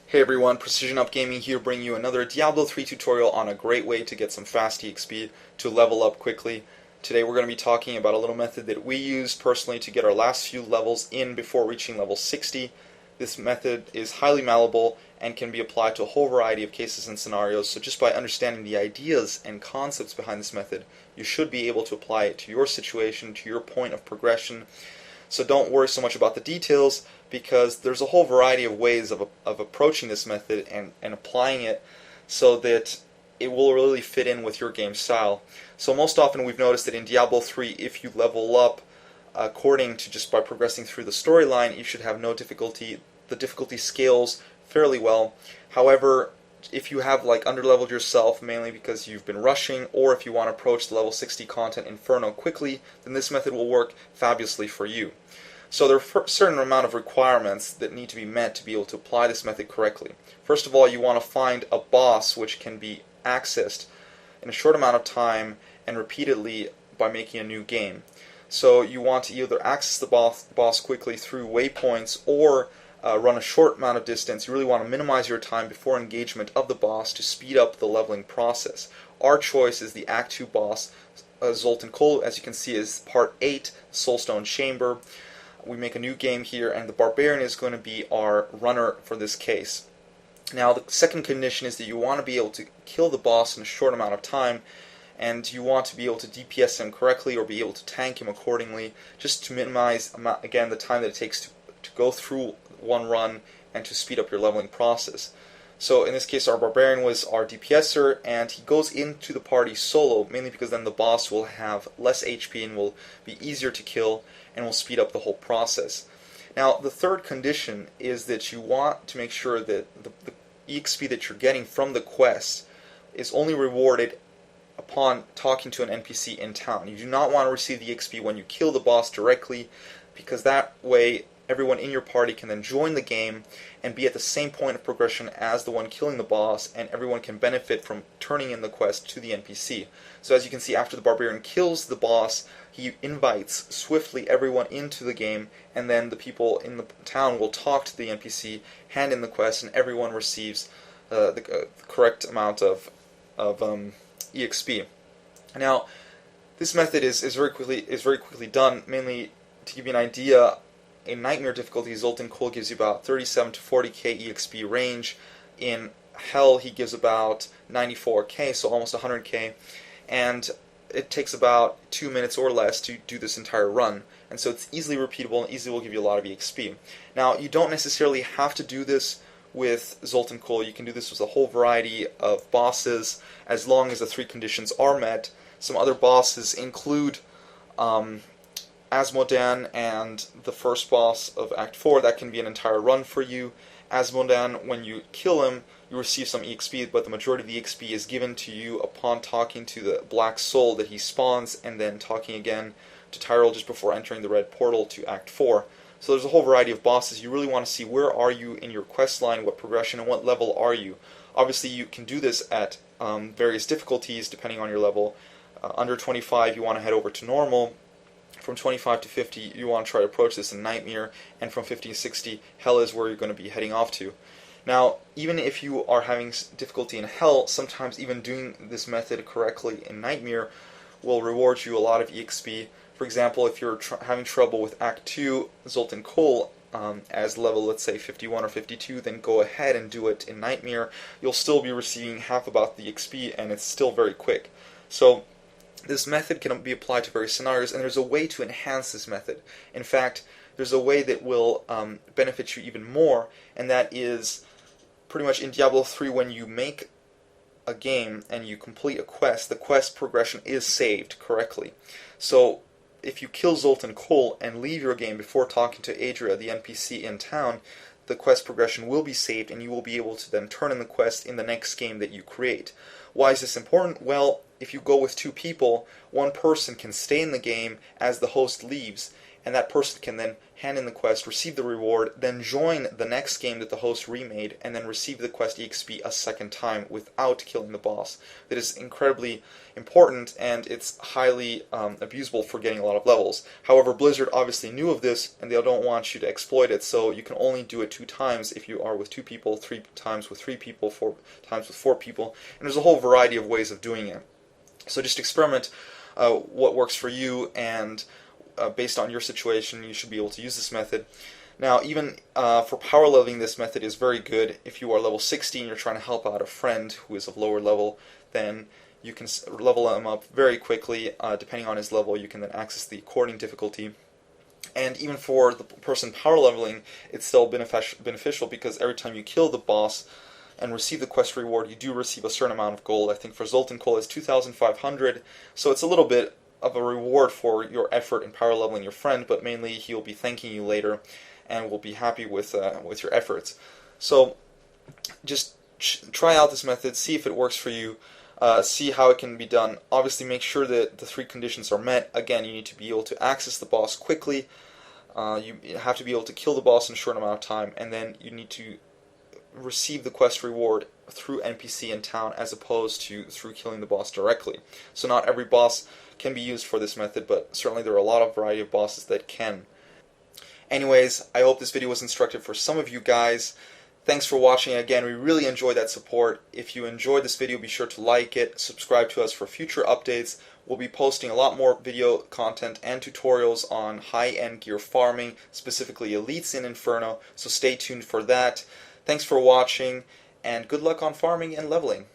Hey everyone, Precision Up Gaming here, bringing you another Diablo 3 tutorial on a great way to get some fast EXP to level up quickly. Today we're going to be talking about a little method that we used personally to get our last few levels in before reaching level 60. This method is highly malleable and can be applied to a whole variety of cases and scenarios, so just by understanding the ideas and concepts behind this method, you should be able to apply it to your situation, to your point of progression. So don't worry so much about the details, because there's a whole variety of ways of approaching this method and applying it so that it will really fit in with your game style. So most often we've noticed that in Diablo 3, if you level up according to just by progressing through the storyline, you should have no difficulty. The difficulty scales fairly well. However, if you have underleveled yourself, mainly because you've been rushing, or if you want to approach the level 60 content Inferno quickly, then this method will work fabulously for you. So there are a certain amount of requirements that need to be met to be able to apply this method correctly. First of all, you want to find a boss which can be accessed in a short amount of time and repeatedly by making a new game. So you want to either access the boss quickly through waypoints or run a short amount of distance. You really want to minimize your time before engagement of the boss to speed up the leveling process. Our choice is the Act 2 boss, Zoltun Kulle, as you can see, is Part 8, Soulstone Chamber. We make a new game here, and the Barbarian is going to be our runner for this case. Now, the second condition is that you want to be able to kill the boss in a short amount of time, and you want to be able to DPS him correctly or be able to tank him accordingly, just to minimize, again, the time that it takes to go through one run and to speed up your leveling process. So in this case, our Barbarian was our DPSer, and he goes into the party solo, mainly because then the boss will have less HP and will be easier to kill and will speed up the whole process. Now, the third condition is that you want to make sure that the EXP that you're getting from the quest is only rewarded upon talking to an NPC in town. You do not want to receive the EXP when you kill the boss directly, because that way everyone in your party can then join the game and be at the same point of progression as the one killing the boss, and everyone can benefit from turning in the quest to the NPC. So as you can see, after the Barbarian kills the boss, he invites swiftly everyone into the game, and then the people in the town will talk to the NPC, hand in the quest, and everyone receives the correct amount of EXP. Now, this method is very quickly done. Mainly, to give you an idea, in Nightmare difficulty, Zoltun Kulle gives you about 37 to 40k EXP range. In Hell, he gives about 94k, so almost 100k, and it takes about 2 minutes or less to do this entire run. And so it's easily repeatable and easily will give you a lot of EXP. Now, you don't necessarily have to do this with Zoltun Kulle. You can do this with a whole variety of bosses, as long as the three conditions are met. Some other bosses include Asmodan and the first boss of Act 4. That can be an entire run for you. Asmodan, when you kill him, you receive some EXP, but the majority of the EXP is given to you upon talking to the Black Soul that he spawns, and then talking again to Tyrell just before entering the red portal to Act 4. So there's a whole variety of bosses. You really want to see where are you in your quest line, what progression, and what level are you. Obviously, you can do this at various difficulties depending on your level. Under 25, you want to head over to normal. From 25 to 50, you want to try to approach this in Nightmare, and from 50 to 60, Hell is where you're going to be heading off to. Now, even if you are having difficulty in Hell, sometimes even doing this method correctly in Nightmare will reward you a lot of EXP. For example, if you're having trouble with Act 2, Zoltun Kulle, as level, let's say, 51 or 52, then go ahead and do it in Nightmare. You'll still be receiving half about the EXP, and it's still very quick. So this method can be applied to various scenarios, and there's a way to enhance this method. In fact, there's a way that will benefit you even more, and that is pretty much in Diablo 3, when you make a game and you complete a quest, the quest progression is saved correctly. So if you kill Zoltun Kulle and leave your game before talking to Adria, the NPC in town, the quest progression will be saved, and you will be able to then turn in the quest in the next game that you create. Why is this important? Well, if you go with two people, one person can stay in the game as the host leaves, and that person can then hand in the quest, receive the reward, then join the next game that the host remade, and then receive the quest EXP a second time without killing the boss. That is incredibly important, and it's highly abusable for getting a lot of levels. However, Blizzard obviously knew of this, and they don't want you to exploit it, so you can only do it 2 times if you are with 2 people, 3 times with 3 people, 4 times with 4 people, and there's a whole variety of ways of doing it. So just experiment what works for you, and based on your situation, you should be able to use this method. Now, even for power leveling, this method is very good. If you are level 60 and you're trying to help out a friend who is of lower level, then you can level him up very quickly. Depending on his level, you can then access the according difficulty. And even for the person power leveling, it's still beneficial because every time you kill the boss and receive the quest reward, you do receive a certain amount of gold. I think for Zoltun Kulle it's 2,500, so it's a little bit of a reward for your effort in power leveling your friend, but mainly he'll be thanking you later and will be happy with your efforts. So just try out this method, see if it works for you, see how it can be done. Obviously make sure that the 3 conditions are met. Again, you need to be able to access the boss quickly, you have to be able to kill the boss in a short amount of time, and then you need to receive the quest reward through NPC in town as opposed to through killing the boss directly. So not every boss can be used for this method, but certainly there are a lot of variety of bosses that can. Anyways, I hope this video was instructive for some of you guys. Thanks for watching again. We really enjoy that support. If you enjoyed this video, be sure to like it, subscribe to us for future updates. We'll be posting a lot more video content and tutorials on high-end gear farming, specifically elites in Inferno, so stay tuned for that. Thanks for watching, and good luck on farming and leveling.